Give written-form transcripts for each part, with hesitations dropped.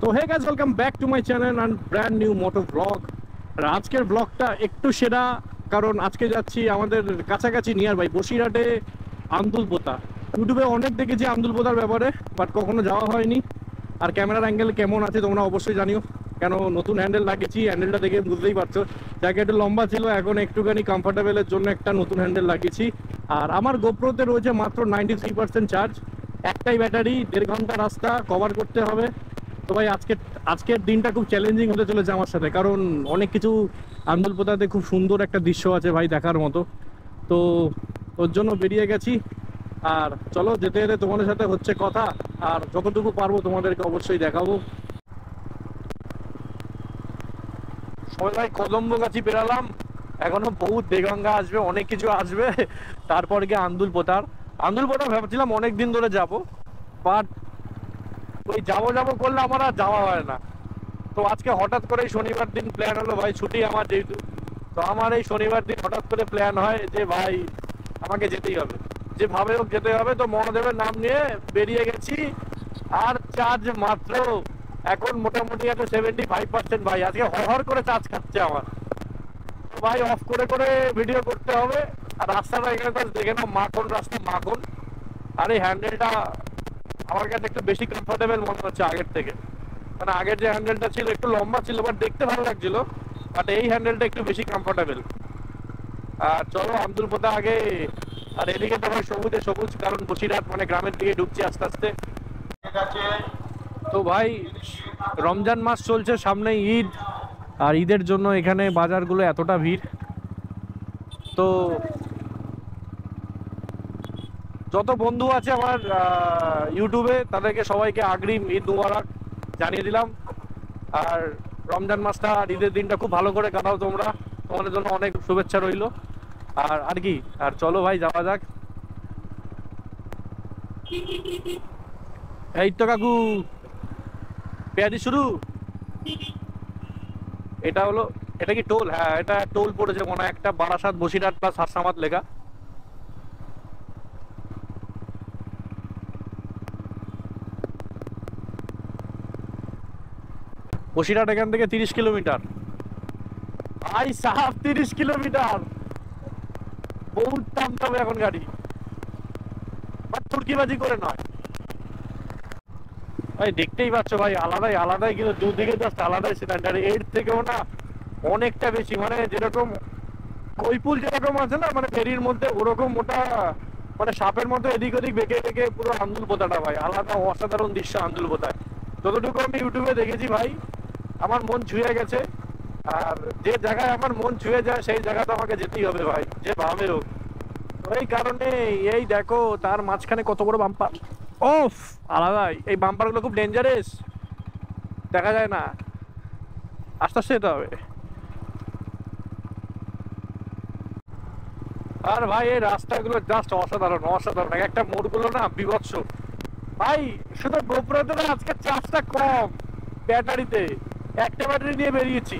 তো hey guys, welcome back to my channel and brand new moto vlog. আর আজকের ব্লগটা একটু সেরা, কারণ আজকে যাচ্ছি আমাদের কাছাকাছি নিয়ার বাই বসিরহাটে আন্দুলপোতা। ইউটিউবে অনেক দেখেছি আন্দুলপোতার ব্যাপারে, বাট কখনো যাওয়া হয়নি। আর ক্যামেরার অ্যাঙ্গেল কেমন আছে তোমরা অবশ্যই জানিও, কেন নতুন হ্যান্ডেল লাগিয়েছি। হ্যান্ডেলটা দেখে বুঝতেই পারছো, জায়গা একটু লম্বা ছিল, এখন একটুখানি কমফোর্টেবলের জন্য একটা নতুন হ্যান্ডেল লাগিয়েছি। আর আমার গোপ্রোতে রয়েছে মাত্র 93% চার্জ, একটাই ব্যাটারি, 1.5 ঘন্টা রাস্তা কভার করতে হবে। তো ভাই আজকের দিনটা খুব চ্যালেঞ্জিং হতে চলেছে আমার সাথে, কারণ অনেক কিছু আন্দুলপোতাতে খুব সুন্দর একটা দৃশ্য আছে ভাই দেখার মতো। তো ওর জন্য বেরিয়ে গেছি। আর চলো যেতে যেতে তোমাদের সাথে হচ্ছে কথা, আর যতটুকু পারবো তোমাদেরকে অবশ্যই দেখাবো। সবাই কদম্বগাছি পেরালাম, এখনো বহুত দেগঙ্গা আসবে, অনেক কিছু আসবে, তারপর গিয়ে আন্দুলপোতা ভাবছিলাম অনেক দিন ধরে যাব, বাট ওই যাবো করলে আমার আর যাওয়া হয় না। তো আজকে হঠাৎ করে শনিবার দিন প্ল্যান হলো, ভাই ছুটি আমার যেহেতু, তো আমার এই শনিবার দিন হঠাৎ করে প্ল্যান হয় যে ভাই আমাকে যেতেই হবে, যেভাবে হোক যেতে হবে। তো মহাদেবের নাম নিয়ে বেরিয়ে গেছি। আর চার্জ মাত্র এখন মোটামুটি আছে 75%। ভাই আজকে হর করে চার্জ খাচ্ছে আমার। ভাই অফ করে করে ভিডিও করতে হবে। আর রাস্তাটা এখানে দেখে না, মাখন রাস্তা, মাখন। আর এই হ্যান্ডেলটা আমার কাছে একটু বেশি কমফোর্টেবল মনে হচ্ছে আগের থেকে। মানে আগের যে হ্যান্ডেলটা ছিল একটু লম্বা ছিল, বাট দেখতে ভালো লাগছিল, বাট এই হ্যান্ডেলটা একটু বেশি কমফোর্টেবল। আর চলো আন্দুলপোতা আগে। আর এদিকে তো ভাই সবুজে সবুজ, কারণ বসিরহাট মানে গ্রামের দিকে ঢুকছি আস্তে আস্তে। তো ভাই রমজান মাস চলছে, সামনে ঈদ, আর ঈদের জন্য এখানে বাজারগুলো এতটা ভিড়। তো যত বন্ধু আছে আমার ইউটিউবে, তাদেরকে সবাইকে আগ্রিম ঈদ মুবারক জানিয়ে দিলাম। আর রমজান মাসটা আর ঈদের দিনটা খুব ভালো করে কাটাও তোমরা, তোমাদের জন্য অনেক শুভেচ্ছা রইল। আর কি, আর চলো ভাই যাওয়া যাক। এই তো কাকু, পেঁয়াজি শুরু। এটা হলো, এটা কি টোল? হ্যাঁ, এটা টোল পড়েছে মনে হয় একটা, বারাসাত বসিরহাট প্লাস হাসামাত লেখা। বসিরহাট এখান থেকে 30 কিলোমিটার। ভাই সাহাব 30 কিলোমিটার, বহুত টানতে হবে এখন গাড়ি, বাট তুর্কিবাজি করে নয়। ভাই দেখতেই পাচ্ছ ভাই, আলাদাই কিন্তু দুদিকে জাস্ট আলাদাই স্ট্যান্ডার্ড। এর থেকেও না অনেকটা বেশি, মানে যেরকম কৈপুল যেরকম আছে না, মানে ফেরির মধ্যে ওরকম মোটা, মানে সাপের মতো এদিক ওদিক বেঁকে বেঁকে পুরো আন্দুলপোতাটা ভাই আলাদা, অসাধারণ দৃশ্য আন্দুলপোতায়। যতটুকু আমি ইউটিউবে দেখেছি ভাই, আমার মন ছুঁয়ে গেছে। আর যে জায়গায় আমার মন ছুঁয়ে যায় সেই জায়গাতে আমাকে যেতেই হবে ভাই, যেভাবে হোক। এই কারণে এই দেখো তার মাঝখানে কত বড় বাম্পার, ওফ আলাদাই। এই বাম্পার গুলো খুব ডেঞ্জারাস, দেখা যায় না, আস্তে আস্তে যেতে হবে। আর ভাই এই রাস্তাগুলো জাস্ট অসাধারণ, একটা মোড়গুলো না বিভৎস ভাই। শুধু গোপ্রোতে না আজকে চার্জটা কম, ব্যাটারিতে একটা ব্যাটারি নিয়ে বেরিয়েছি।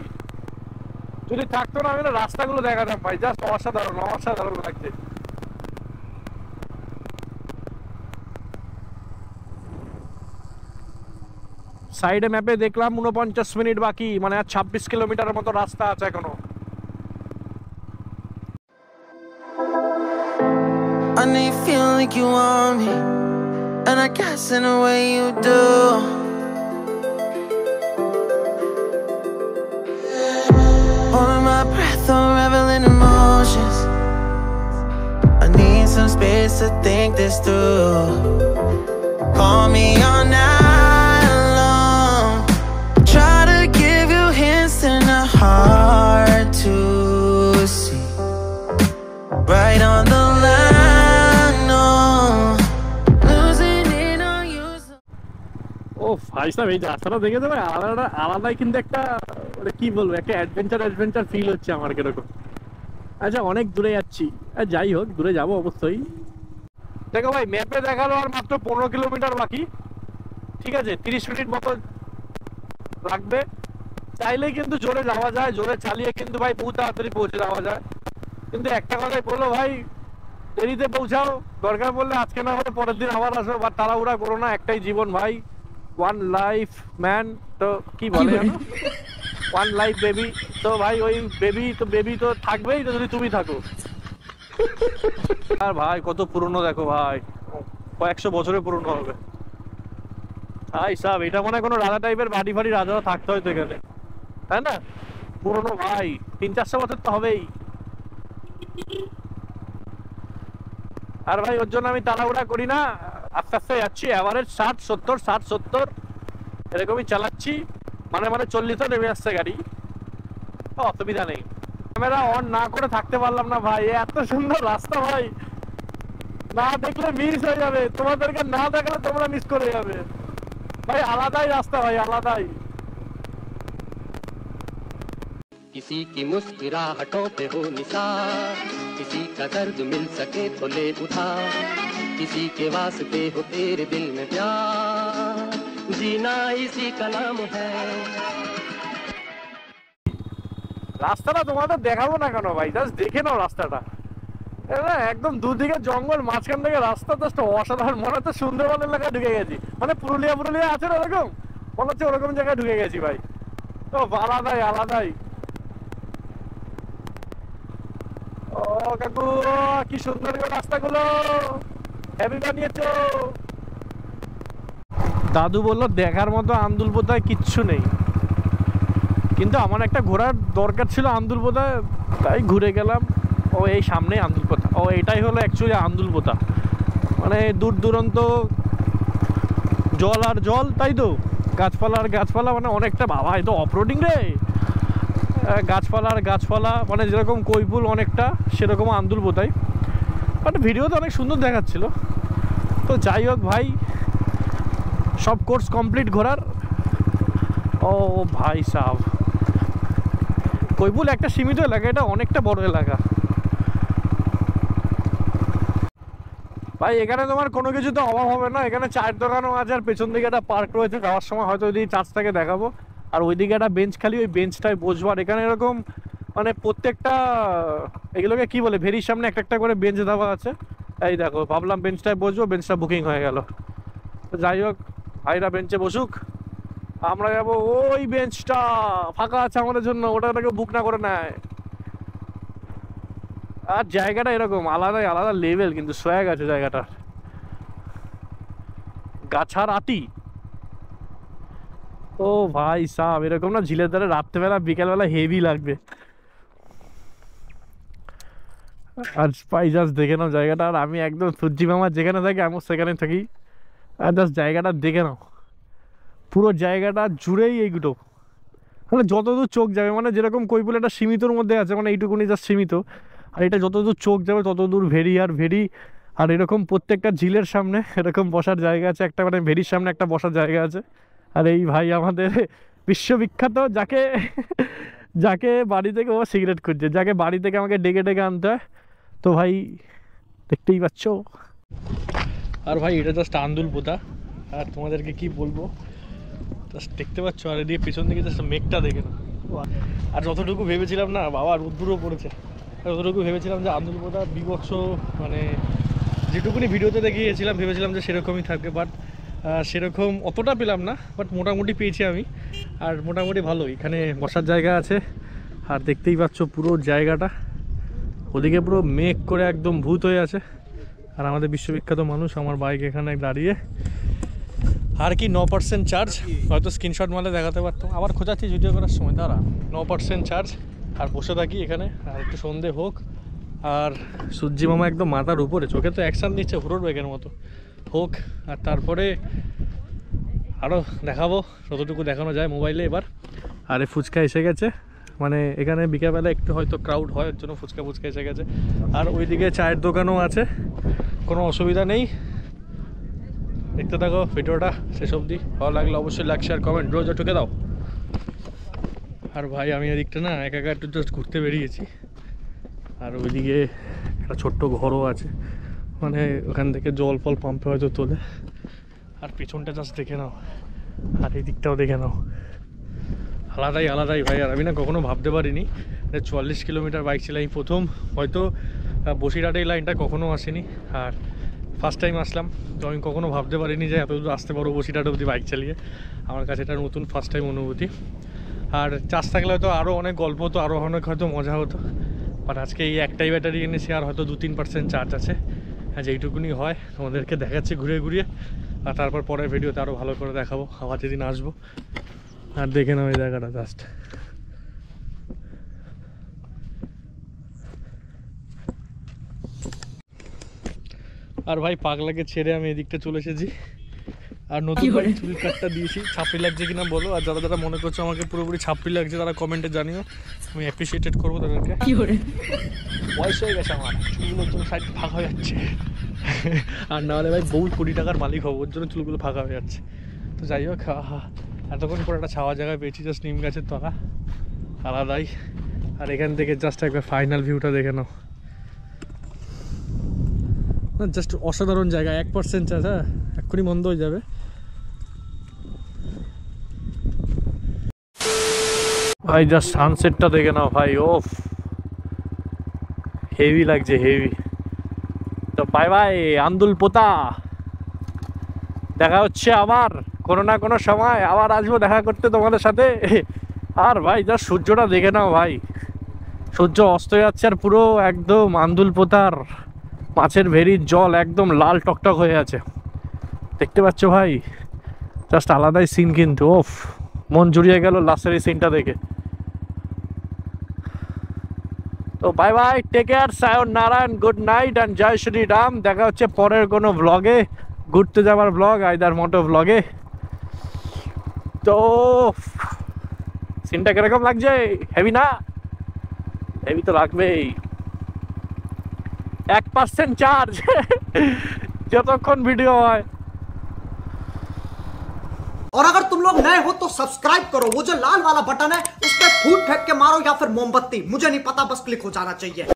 যদি থাকতো না আমি না রাস্তাগুলো দেখাতাম ভাই, জাস্ট অসাধারণ লাগছে। সাইডে ম্যাপে দেখলাম 49 মিনিট বাকি, মানে আর 26 কিলোমিটারের মতো রাস্তা আছে এখনো। I know you feel like you want me, and I guess in a way you do. Holding my breath, unraveling emotions. I need some space to think this through. Call me all night long, try to give you hints and a heart to see. Right on the line, no, losing it on you. ও ভাই সাহেব, এই রাস্তাটা দেখে তো ভাই আলাদাই কিন্তু একটা, মানে কি বলবো, একটা অ্যাডভেঞ্চার ফিল হচ্ছে আমার কিরকম। আচ্ছা অনেক দূরে যাচ্ছি, যাই হোক দূরে যাবো অবশ্যই। দেখো ভাই ম্যাপে দেখালো আর মাত্র 15 কিলোমিটার বাকি, ঠিক আছে, 30 মিনিট মতো লাগবে। চাইলে কিন্তু জোরে যাওয়া যায়, জোরে চালিয়ে কিন্তু ভাই বহু তাড়াতাড়ি পৌঁছে যাওয়া যায়। কিন্তু একটা কথাই বললো ভাই, দেরিতে পৌঁছাও, দরকার পড়লে আজকে না হলে পরের দিন আবার আসো, বা তাড়াহুড়া করো না, একটাই জীবন ভাই। ওয়ান লাইফ ম্যান, তো কি বলে ওয়ান লাইফ বেবি। তো ভাই ওই বেবি তো থাকবেই তো যদি তুমি থাকো। আর ভাই কত পুরনো দেখো ভাই, কয়েকশো বছরের পুরনো হবে ভাই সাহেব। এটা মনে হয় কোনো রাজা টাইপের বাড়ি ফাড়ি রাজারা থাকতে হয়তো এখানে, তাই না? পুরনো ভাই 300-400 বছর তো হবেই। আর ভাই ওর জন্য আমি তাড়াহুড়া করি না, আস্তে আস্তে যাচ্ছি, এভারেজ 60-70 এরকমই চালাচ্ছি। মানে 40-ও নেমে আসছে গাড়ি, অসুবিধা নেই। ক্যামেরা অন না করে থাকতে পারলাম না ভাই, এত সুন্দর রাস্তা ভাই, না দেখলে মিস হয়ে যাবে। তোমাদেরকে না দেখলে তোমরা মিস করে যাবে ভাই। আলাদাই রাস্তা ভাই, আলাদাই। किसी की मुस्कुराहटों पे हो निसार, किसी का दर्द मिल सके तो ले उधार, किसी के वास्ते हो तेरे दिल में प्यार, जीना इसी का नाम है। রাস্তাটা তোমাদের দেখাবো না কেন ভাই, জাস্ট দেখে নাও রাস্তাটা। একদম দুদিকে জঙ্গল, মাঝখান থেকে রাস্তা, জাস্ট অসাধারণ। মনে হচ্ছে সুন্দরবন এলাকায় ঢুকে গেছি, মানে পুরুলিয়া আছে না ওরকম, মনে হচ্ছে ওরকম জায়গায় ঢুকে গেছি ভাই। তো আলাদাই। ও কাকু কি সুন্দর রাস্তাগুলো, হেভি বানিয়েছো। দাদু বললো দেখার মতো আন্দুলপোতায় কিচ্ছু নেই, কিন্তু আমার একটা ঘোরার দরকার ছিল আন্দুলপোতায়, তাই ঘুরে গেলাম। ও এই সামনে আন্দুলপোতা, ও এটাই হলো অ্যাকচুয়ালি আন্দুলপোতা। মানে দূর দূরান্ত জল আর জল, তাই তো গাছপালা আর গাছপালা, মানে অনেকটা। বাবা এ তো অফরোডিং রে, গাছপালা আর গাছপালা, মানে যেরকম কৈপুল অনেকটা সেরকম আন্দুলপোতায়। বাট ভিডিওতে অনেক সুন্দর দেখাচ্ছিল। তো যাই হোক ভাই, সব কোর্স কমপ্লিট ঘোরার। ও ভাই সাহেব, কৈপুল একটা সীমিত এলাকা, এটা অনেকটা বড় এলাকা ভাই। এখানে তোমার কোনো কিছুতে অভাব হবে না, এখানে চায়ের দোকানও আছে, আর পেছন দিকে একটা পার্ক রয়েছে। যাওয়ার সময় হয়তো ওইদিকে চার্জটাকে দেখাবো, আর ওইদিকে একটা বেঞ্চ, খালি ওই বেঞ্চটায় বসবো। আর এখানে এরকম মানে প্রত্যেকটা এগুলোকে কি বলে, ভেরির সামনে একটা করে বেঞ্চ দেওয়া আছে। এই দেখো, ভাবলাম বেঞ্চটায় বসবো, বেঞ্চটা বুকিং হয়ে গেল। তো যাই হোক, ভাইরা বেঞ্চে বসুক, আমরা যাবো ওই বেঞ্চটা ফাঁকা আছে আমাদের জন্য, ওটাকে বুক না করে নেয়। আর জায়গাটা এরকম আলাদা লেভেল, কিন্তু সোয়াগ আছে জায়গাটা। গাছার আটি, ও ভাই সাহেব, এরকম না ঝিলের ধারে রাত্রেবেলা বিকেলবেলা হেভি লাগবে। আর পাই জাস্ট দেখে নাও জায়গাটা। আর আমি একদম সূর্যি মামা যেখানে থাকি আমি সেখানে থাকি। আর জাস্ট জায়গাটা দেখে নাও, পুরো জায়গাটা জুড়েই এইগুলো, মানে যতদূর চোখ যাবে, মানে যেরকম কৈপুল একটা সীমিতর মধ্যে আছে, মানে এইটুকুনি জাস্ট সীমিত। আর এটা যতদূর চোখ যাবে ততদূর ভেরি আর ভেরি। আর এরকম প্রত্যেকটা ঝিলের সামনে এরকম বসার জায়গা আছে একটা, মানে ভেরির সামনে একটা বসার জায়গা আছে। আর এই ভাই আমাদের বিশ্ববিখ্যাত, যাকে বাড়ি থেকে ও সিগারেট খুঁজছে, যাকে বাড়ি থেকে আমাকে ডেকে আনতে হয়। তো ভাই দেখতেই পাচ্ছ। আর ভাই এটা জাস্ট আন্দুলপোতা, আর তোমাদেরকে কি বলবো, জাস্ট দেখতে পাচ্ছ। আর এদিকে পিছন দিকে জাস্ট মেঘটা দেখে না। আর যতটুকু ভেবেছিলাম না বাবা, রোদ্দুরও পড়েছে, যতটুকু ভেবেছিলাম যে আন্দুলপোতা বিভৎস, মানে যেটুকুনি ভিডিওতে দেখিয়েছিলাম ভেবেছিলাম যে সেরকমই থাকবে, বাট সেরকম অতটা পেলাম না, বাট মোটামুটি পেয়েছি আমি। আর মোটামুটি ভালোই, এখানে বসার জায়গা আছে। আর দেখতেই পাচ্ছ পুরো জায়গাটা, ওদিকে পুরো মেঘ করে একদম ভূত হয়ে আছে। আর আমাদের বিশ্ববিখ্যাত মানুষ, আমার বাইক এখানে দাঁড়িয়ে। আর কি 9% চার্জ, হয়তো স্ক্রিনশট মারলে দেখাতে পারতাম, আবার খোঁজাচ্ছি ভিডিও করার সময়, দাঁড়া 9% চার্জ। আর বসে থাকি এখানে, আর একটু সন্ধে হোক। আর সূর্যি মামা একদম মাথার উপরে, চোখে তো অ্যাকশান নিচ্ছে হুরোর ব্যাগের মতো, হোক। আর তারপরে আরও দেখাবো যতটুকু দেখানো যায় মোবাইলে এবার। আর এই ফুচকা এসে গেছে, মানে এখানে বিকেলবেলা একটু হয়তো ক্রাউড হয়, ওর জন্য ফুচকা এসে গেছে। আর ওইদিকে চায়ের দোকানও আছে, কোনো অসুবিধা নেই। দেখতে থাকো ভিডিওটা শেষ অবধি, ভালো লাগলে অবশ্যই লাইক শেয়ার কমেন্ট রোজ ঠুকে দাও। আর ভাই আমি এদিকটা না একা একটু জাস্ট ঘুরতে বেরিয়েছি। আর ওইদিকে একটা ছোট্ট ঘরও আছে, মানে ওখান থেকে জল ফল পাম্পে হয়তো তোলে। আর পিছনটা জাস্ট দেখে নাও, আর এই দিকটাও দেখে নাও, আলাদাই ভাই। আর আমি না কখনো ভাবতে পারিনি যে 40 কিলোমিটার বাইক চালাই প্রথম, হয়তো বসিরহাটে এই লাইনটা কখনো আসেনি। আর ফার্স্ট টাইম আসলাম, তো আমি কখনো ভাবতে পারিনি যে এত দূর আসতে পারবো বসিরহাট অবধি বাইক চালিয়ে। আমার কাছে এটা নতুন ফার্স্ট টাইম অনুভূতি। আর চার্জ থাকলে হয়তো আরও অনেক গল্প হতো, আরও অনেক হয়তো মজা হতো, বাট আজকে এই একটাই ব্যাটারি এনেছি আর হয়তো 2-3% চার্জ আছে। হ্যাঁ, যেইটুকুনি হয় তোমাদেরকে দেখাচ্ছি ঘুরে ঘুরিয়ে, আর তারপর পরের ভিডিওতে আরও ভালো করে দেখাবো আবার যেদিন আসবো। আর দেখে নাও এই জায়গাটা জাস্ট, আর ভাই পাগলাকে ছেড়ে আমি এদিকটা চলে এসেছি। আর নতুন চুল কাটটা দিয়েছি, ছাপড়ি লাগছে কিনা বলো, আর যারা যারা মনে করছো আমাকে পুরোপুরি ছাপড়ি লাগছে তারা কমেন্টে জানিও, আমি অ্যাপ্রিসিয়েটেড করবো তাদেরকে। বয়স হয়ে গেছে আমার, চুলগুলোর জন্য সাইড ফাঁকা হয়ে যাচ্ছে, আর না হলে ভাই বহু কোটি টাকার মালিক হবো, ওর জন্য চুলগুলো ফাঁকা হয়ে যাচ্ছে। তো যাই হোক, এতক্ষণ পর একটা ছাওয়া জায়গায় পেয়েছি, জাস্ট নিম গাছের তলা, আলাদাই। আর এখান থেকে জাস্ট একবার ফাইনাল ভিউটা দেখে নাও না, জাস্ট অসাধারণ জায়গা। 1% চার্জ, হ্যাঁ এক্ষুনি বন্ধ হয়ে যাবে। ভাই জাস্ট সানসেটটা দেখে নাও ভাই, ওফ হেভি লাগছে, হেভি। তো বাই বাই আন্দুল পোতা, দেখা হচ্ছে আবার কোনো না কোনো সময়, আবার আসবো দেখা করতে তোমাদের সাথে। আর ভাই জাস্ট সূর্যটা দেখে নাও ভাই, সূর্য অস্ত যাচ্ছে আর পুরো একদম আন্দুল পোতার মাছের ভেরির জল একদম লাল টকটক হয়ে আছে, দেখতে পাচ্ছ ভাই, জাস্ট আলাদাই সিন কিন্তু। ওফ, মন জুড়িয়ে গেল লাস্টের এই সিনটা দেখে। তো বাই বাই, টেক কেয়ার, সায়োনারা, good night and Jai Shri Ram. দেখা হচ্ছে পরের কোনো ব্লগে, ঘুরতে যাওয়ার ব্লগ, আইদার মোটো ব্লগে। তো সিনটা কিরকম লাগছে, হেভি না? হেভি তো লাগবেই। 1% চার্জ যতক্ষণ ভিডিও হয়। और अगर तुम लोग नए हो तो सब्सक्राइब करो, वो जो लाल वाला बटन है उस पर फूट फेंक के मारो या फिर मोमबत्ती, मुझे नहीं पता, बस क्लिक हो जाना चाहिए।